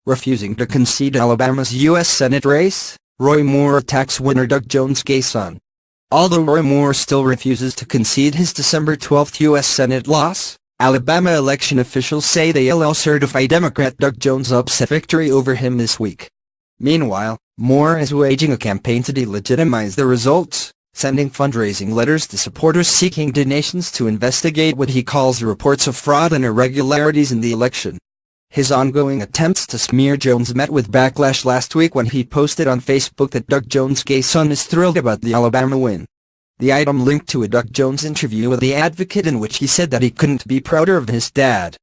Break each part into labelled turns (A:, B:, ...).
A: Refusing to concede Alabama's U.S. Senate race, Roy Moore attacks winner Doug Jones' gay son. Although Roy Moore still refuses to concede his December 12 U.S. Senate loss, Alabama election officials say they'll allow certify Democrat Doug Jones' upset victory over him this week. Meanwhile, Moore is waging a campaign to delegitimize the results, sending fundraising letters to supporters seeking donations to investigate what he calls reports of fraud and irregularities in the election. His ongoing attempts to smear Jones met with backlash last week when he posted on Facebook that Doug Jones' gay son is thrilled about the Alabama win. The item linked to a Doug Jones interview with The Advocate in which he said that he couldn't be prouder of his dad.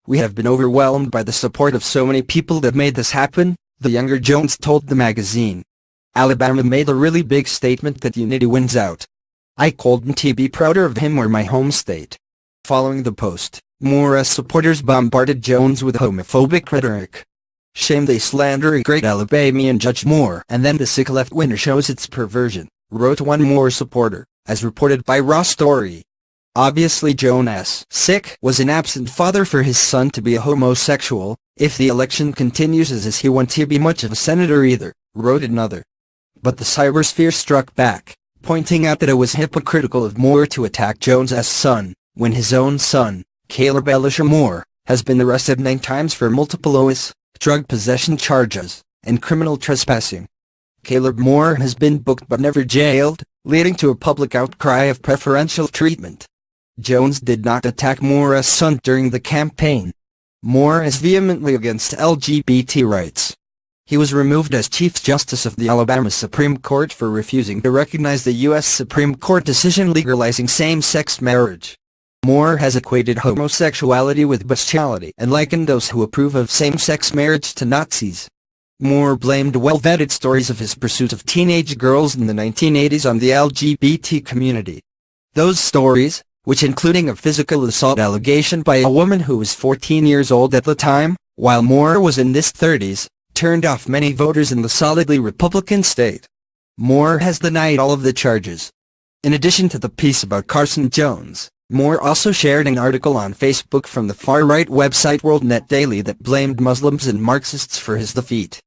A: "We have been overwhelmed by the support of so many people that made this happen," the younger Jones told the magazine. Alabama made a really big statement that unity wins out. "I couldn't be prouder of him or my home state." Following the post, Moore's supporters bombarded Jones with homophobic rhetoric. "Shame they slander a great Alabamian Judge Moore, and then the sick left winner shows its perversion," wrote one Moore supporter, as reported by Raw Story. Obviously Jones sick was an absent father for his son to be a homosexual. "If the election continues as is, he won't be much of a senator either," wrote another. But the cybersphere struck back, pointing out that it was hypocritical of Moore to attack Jones' son, when his own son, Caleb Elisha Moore, has been arrested 9 times for multiple OS, drug possession charges, and criminal trespassing. Caleb Moore has been booked but never jailed, leading to a public outcry of preferential treatment. Jones did not attack Moore's son during the campaign. Moore is vehemently against LGBT rights. He was removed as Chief Justice of the Alabama Supreme Court for refusing to recognize the U.S. Supreme Court decision legalizing same-sex marriage. Moore has equated homosexuality with bestiality and likened those who approve of same-sex marriage to Nazis. Moore blamed well-vetted stories of his pursuit of teenage girls in the 1980s on the LGBT community. Those stories, which including a physical assault allegation by a woman who was 14 years old at the time, while Moore was in his 30s, turned off many voters in the solidly Republican state. Moore has denied all of the charges. In addition to the piece about Carson Jones, Moore also shared an article on Facebook from the far-right website WorldNet Daily that blamed Muslims and Marxists for his defeat.